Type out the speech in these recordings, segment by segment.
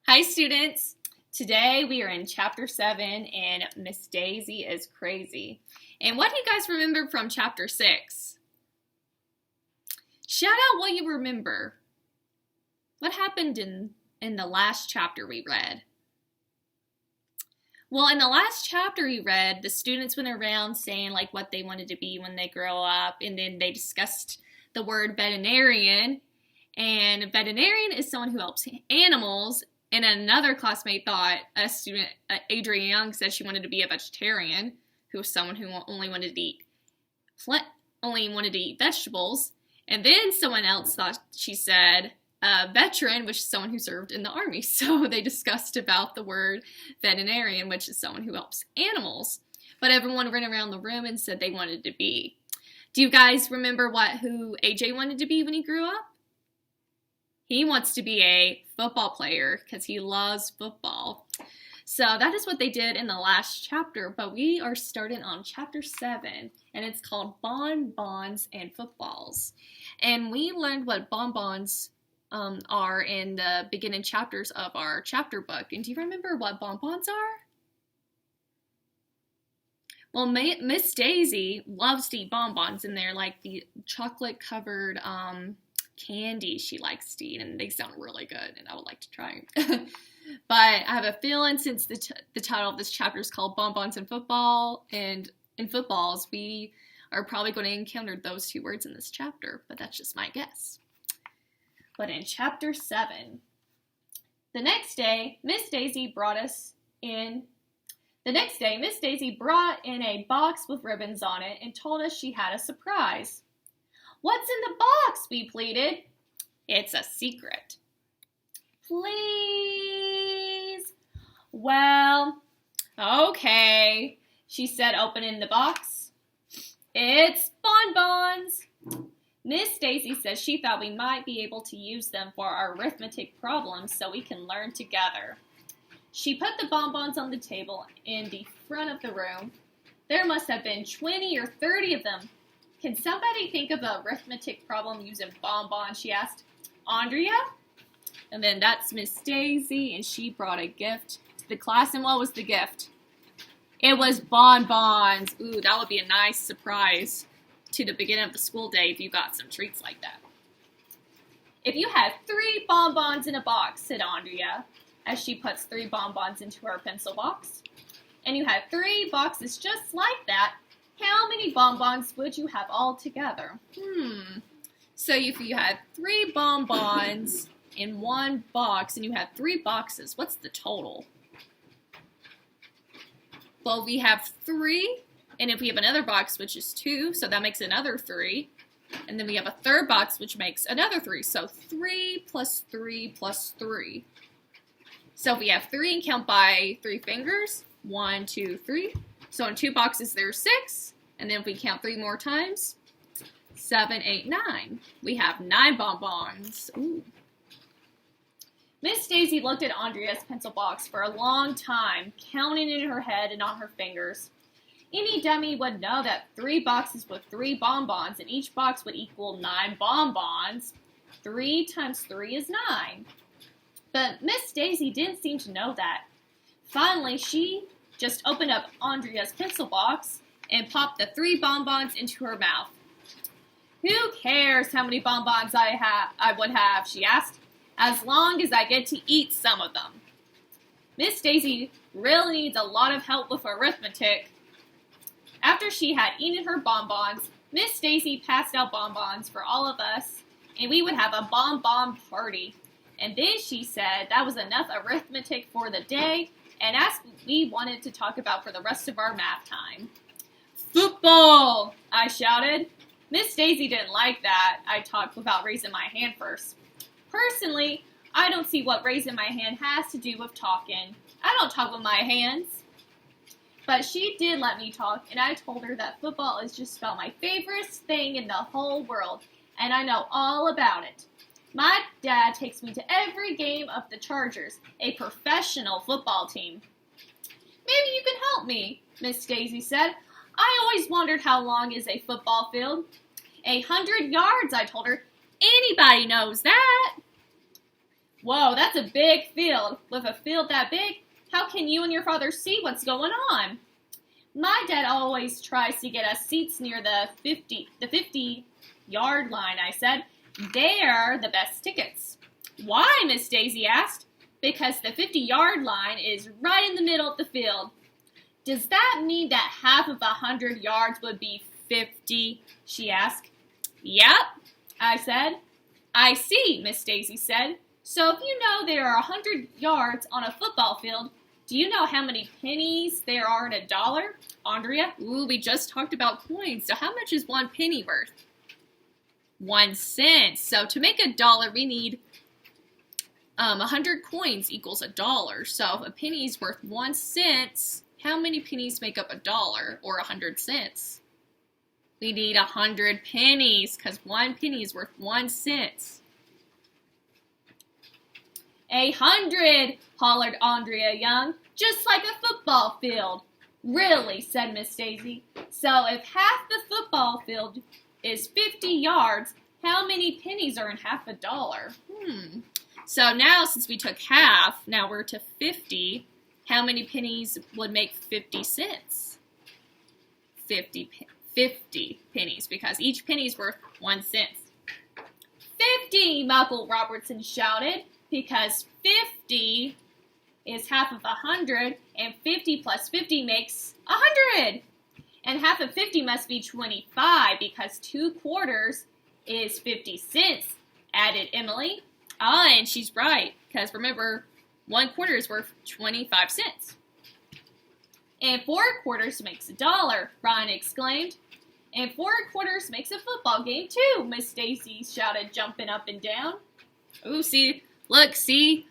Hi students! Today we are in chapter 7 and Miss Daisy is crazy. And what do you guys remember from chapter 6? Shout out what you remember. What happened in the last chapter we read? Well, in the last chapter we read, the students went around saying like what they wanted to be when they grow up, and then they discussed the word veterinarian. And a veterinarian is someone who helps animals. And another classmate thought, a student, Adrienne Young, said she wanted to be a vegetarian, who was someone who only wanted to eat vegetables. And then someone else thought she said a veteran, which is someone who served in the army. So they discussed about the word veterinarian, which is someone who helps animals. But everyone ran around the room and said they wanted to be. Do you guys remember who AJ wanted to be when he grew up? He wants to be a football player because he loves football. So that is what they did in the last chapter, but we are starting on chapter 7, and it's called Bonbons and Footballs. And we learned what bonbons are in the beginning chapters of our chapter book. And do you remember what bonbons are? Well, Miss Daisy loves to eat bonbons, and they're like the chocolate-covered candy she likes to eat, and they sound really good, and I would like to try them. But I have a feeling since the title of this chapter is called Bonbons and Football, and in footballs, we are probably going to encounter those two words in this chapter, but that's just my guess. But in chapter 7, the next day, Miss Daisy brought in a box with ribbons on it and told us she had a surprise. "What's in the box?" we pleaded. "It's a secret." "Please." "Well, okay," she said, opening the box. "It's bonbons." Miss Daisy says she thought we might be able to use them for our arithmetic problems so we can learn together. She put the bonbons on the table in the front of the room. There must have been 20 or 30 of them. "Can somebody think of an arithmetic problem using bonbons?" she asked. "Andrea?" And then that's Miss Daisy, and she brought a gift to the class. And what was the gift? It was bonbons. Ooh, that would be a nice surprise to the beginning of the school day if you got some treats like that. "If you had 3 bonbons in a box," said Andrea, as she puts 3 bonbons into her pencil box, "and you had 3 boxes just like that, how many bonbons would you have all together?" So if you had 3 bonbons in one box and you had 3 boxes, what's the total? Well, we have 3, and if we have another box, which is 2, so that makes another 3. And then we have a third box, which makes another 3. So 3 plus 3 plus 3. So if we have 3 and count by 3 fingers, 1, 2, 3. So in 2 boxes, there's 6. And then if we count 3 more times, 7, 8, 9. We have 9 bonbons. Ooh. Miss Daisy looked at Andrea's pencil box for a long time, counting in her head and on her fingers. Any dummy would know that 3 boxes with 3 bonbons, and each box would equal 9 bonbons. 3 times 3 is 9. But Miss Daisy didn't seem to know that. Finally, she just opened up Andrea's pencil box and popped the 3 bonbons into her mouth. "Who cares how many bonbons I would have," she asked, "as long as I get to eat some of them." Miss Daisy really needs a lot of help with arithmetic. After she had eaten her bonbons, Miss Daisy passed out bonbons for all of us, and we would have a bonbon party. And then she said that was enough arithmetic for the day, and asked what we wanted to talk about for the rest of our math time. "Football!" I shouted. Miss Daisy didn't like that I talked without raising my hand first. Personally, I don't see what raising my hand has to do with talking. I don't talk with my hands. But she did let me talk, and I told her that football is just about my favorite thing in the whole world, and I know all about it. My dad takes me to every game of the Chargers, a professional football team. "Maybe you can help me," Miss Daisy said. "I always wondered how long is a football field." 100 yards, I told her. "Anybody knows that." Whoa, that's a big field. With a field that big, how can you and your father see what's going on? My dad always tries to get us seats near the 50-yard line, I said. They're the best tickets. Why, Miss Daisy asked. Because the 50-yard line is right in the middle of the field. Does that mean that half of 100 yards would be 50? She asked. Yep, I said. I see, Miss Daisy said. So if you know there are 100 yards on a football field, do you know how many pennies there are in a dollar? Andrea? Ooh, we just talked about coins. So how much is 1 penny worth? 1 cent. So to make a dollar, we need 100 coins equals a dollar. So if a penny is worth 1 cent, how many pennies make up a dollar or 100 cents? We need 100 pennies because 1 penny is worth 1 cent. 100, hollered Andrea Young, just like a football field. Really, said Miss Daisy. So if half the football field is 50 yards, how many pennies are in half a dollar? So now, since we took half, now we're to 50. How many pennies would make 50 cents? 50 pennies, because each penny is worth 1 cent. 50, Michael Robertson shouted, because 50 is half of 100, and 50 plus 50 makes 100. And half of 50 must be 25, because 2 quarters is 50 cents, added Emily. Ah, and she's right, because remember, 1 quarter is worth 25 cents. And 4 quarters makes a dollar, Ron exclaimed. And 4 quarters makes a football game, too, Miss Daisy shouted, jumping up and down. Ooh, see, look, see?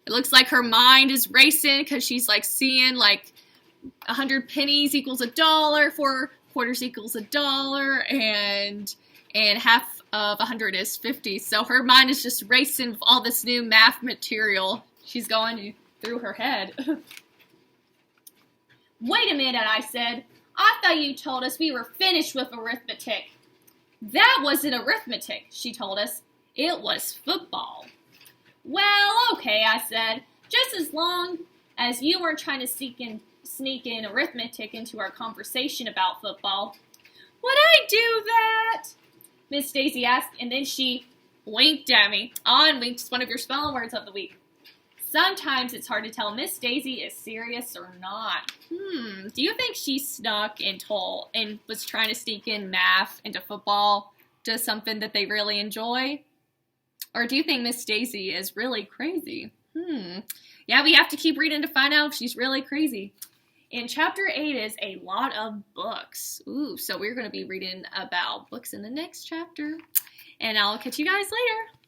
It looks like her mind is racing because she's, like, seeing, like, 100 pennies equals a dollar, 4 quarters equals a dollar, and half of 100 is 50. So her mind is just racing with all this new math material she's going through her head. Wait a minute, I said. I thought you told us we were finished with arithmetic. That wasn't arithmetic, she told us. It was football. Well, okay, I said. Just as long as you weren't trying to sneak in arithmetic into our conversation about football. Would I do that? Miss Daisy asked, and then she winked at me. On winked is one of your spelling words of the week. Sometimes it's hard to tell Miss Daisy is serious or not. Do you think she snuck and was trying to sneak in math into football to something that they really enjoy? Or do you think Miss Daisy is really crazy? Yeah, we have to keep reading to find out if she's really crazy. And chapter 8 is a lot of books. Ooh, so we're going to be reading about books in the next chapter. And I'll catch you guys later.